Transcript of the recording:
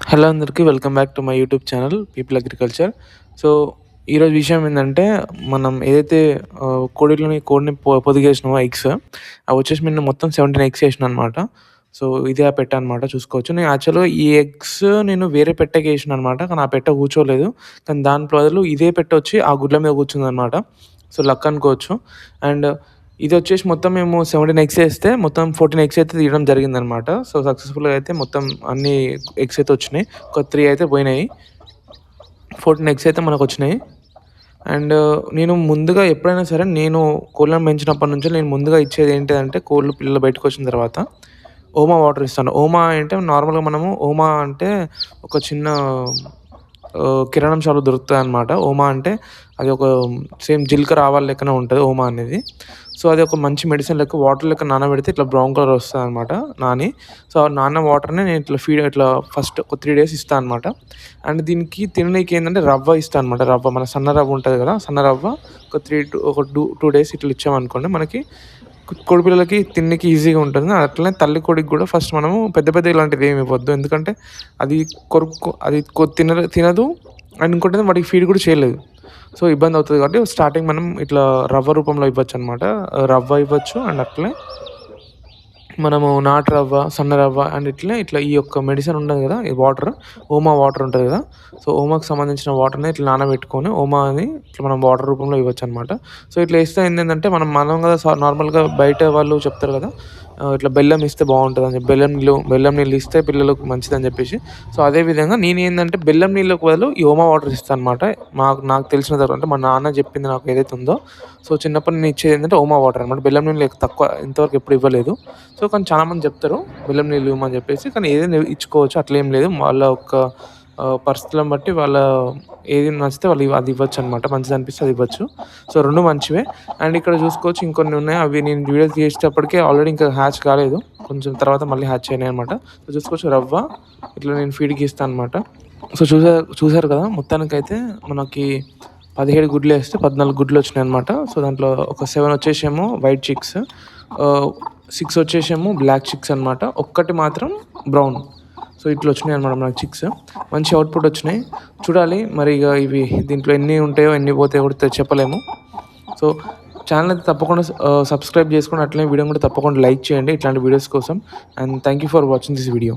Hello అందరికీ welcome back to my YouTube channel people agriculture. So, ఈరోజు విషయం ఏందంటే, మనం ఏదైతే కోడిని పొదిగేసినామో ఎగ్స్, అవి వచ్చేసి నేను మొత్తం 17 ఎగ్స్ ఏసినాననమాట. సో, ఇదే ఆ పెట్ట అనమాట చూసుకోవచ్చు. నేను యాక్చువల్‌గా ఈ ఎగ్స్ నేను వేరే పెట్టకేసినాననమాట. కానీ ఆ పెట్ట కూర్చోలేదు. కానీ దాని బదులు ఇదే పెట్టొచ్చి ఆ గుడ్ల మీద కూర్చుందనమాట. సో, లక్ అనుకోవచ్చు. అండ్ ఇదొచ్చేసి మొత్తం మేము 17 ఎగ్స్ ఏస్తే మొత్తం 14 ఎగ్స్ అయితే తీయడం జరిగిందనమాట. సో, సక్సెస్‌ఫుల్‌గా అయితే మొత్తం అన్ని ఎగ్స్ అయితే వచ్చినాయి. ఒక 3 అయితే పోయినాయి. 14 ఎగ్స్ అయితే మనకొచ్చినాయి. అండ్ నేను ముందుగా ఎప్పుడైనా సరే నేను కోళ్ళని పెంచినప్పటి నుంచి నేను ముందుగా ఇచ్చేది ఏంటిదంటే కోళ్ళు పిల్లలు బయటకొచ్చిన తర్వాత ఓమా వాటర్ ఇస్తాను. ఓమా అంటే నార్మల్‌గా మనము ఓమా అంటే ఒక చిన్న కిరాణం షాప్‌లో దొరుకుతదనమాట. ఓమా అంటే అది ఒక సేమ్ జీలకర్ర ఆవాల లెక్కనే ఉంటది ఓమా అనేది. సో, అది ఒక మంచి మెడిసిన్ లెక్క వాటర్ లెక్క నానబెడితే ఇట్లా బ్రౌన్ కలర్ వస్తదనమాట నాని. సో, ఆ నానిన వాటర్‌ని నేను ఇట్లా ఫస్ట్ ఒక 3 డేస్ ఇస్తా అనమాట. అండ్ దీనికి తిననీకి ఏందంటే రవ్వ ఇస్తా అనమాట. రవ్వ మన సన్న రవ్వ ఉంటది కదా! సన్న రవ్వ ఒక 2 డేస్ ఇట్లా ఇచ్చామనుకోండి మనకి కోడి పిల్లలకి తిననీకి ఈజీగా ఉంటుంది. అట్లనే తల్లి కోడికి కూడా ఫస్ట్ మనము పెద్ద పెద్దగా ఇలాంటివి ఏమి ఇవ్వద్దు. ఎందుకంటే అది అది తినదు. అండ్ ఇంకోటేమో వాటికి ఫీడ్ కూడా చేయలేదు. సో, ఇబ్బందవుతది కాబట్టి స్టార్టింగ్ మనం ఇట్లా రవ్వ రూపంలో ఇవ్వచ్చనమాట. రవ్వ ఇవ్వచ్చు. అండ్ అట్లనే మనము నాటు రవ్వ, సన్న రవ్వ అండ్ ఇట్లా ఈ యొక్క మెడిసిన్ ఉండదు గదా! ఈ ఓమా వాటర్ ఉంటది గదా! సో, ఓమాకి సంబంధించిన వాటర్‌ని ఇట్లా నానబెట్టుకొని ఓమాని ఇట్లా మనం వాటర్ రూపంలో ఇవ్వచ్చనమాట. సో, ఇట్లా ఇస్తే ఏందేందంటే మనం గదా నార్మల్‌గా బయట వాళ్ళు చెప్తారు గదా! ఇట్లా బెల్లం ఇస్తే బావుంటదని చెప్పి. బెల్లం నీళ్ళు ఇస్తే పిల్లలకు మంచిదని జెప్పేసి. సో, అదే విధంగా నేనేందంటే బెల్లం నీళ్ళకి బదులు ఈ ఓమా వాటర్ ఇస్తాననమాట. నాకు తెలిసిన తర్వాత అంటే మా నాన్న జెప్పింది నాకు ఏదైతే ఉందో, సో, చిన్నప్పుడు నేను ఇచ్చేదేంటంటే ఓమా వాటర్ అనమాట. బెల్లం నీళ్ళు తక్కువ ఇంతవరకు ఎప్పుడు ఇవ్వలేదు. సో, కానీ చాలామంది చెప్తారు బెల్లం నీళ్ళు ఇవ్వమని చెప్పేసి. కానీ ఏదైనా ఇచ్చుకోవచ్చు అట్లేం లేదు. వాళ్ళ యొక్క పరిస్థితులను బట్టి ఏది నచ్చితే వాళ్ళు అది ఇవ్వచ్చనమాట. మంచిదనిపిస్తే అది ఇవ్వచ్చు. సో, 2 మంచివే. అండ్ ఇక్కడ చూసుకోవచ్చు ఇంకొన్ని ఉన్నాయి. అవి నేను వీడియో తీసేటప్పటికే ఆల్రెడీ ఇంకా హ్యాచ్ కాలేదు. కొంచెం తర్వాత మళ్ళీ హ్యాచ్ అయినాయనమాట. సో, చూసుకోవచ్చు రవ్వ ఇట్లా నేను ఫీడ్‌కి ఇస్తా అనమాట. సో, చూసారు కదా! మొత్తానికైతే మనకి 17 గుడ్లేస్తే 14 గుడ్లొచ్చినాయనమాట. సో, దాంట్లో ఒక 7 వచ్చేసేమో వైట్ చిక్స్. 6 వచ్చేసేమో బ్లాక్ చిక్స్ అనమాట. ఒక్కటి మాత్రం బ్రౌన్. సో, ఇట్లా వచ్చినాయనమాట మనకు చిక్స్. మంచి అవుట్‌పుట్ వచ్చినాయి. చూడాలి మరి ఇగ దీంట్లో ఎన్ని ఉంటాయో, ఎన్ని పోతాయో కూడా చెప్పలేము. సో, ఛానల్ అయితే తప్పకుండా సబ్స్క్రైబ్ చేసుకోండి. అట్లనే వీడియోని కూడా తప్పకుండా లైక్ చేయండి ఇట్లాంటి వీడియోస్ కోసం. And thank you for watching this video.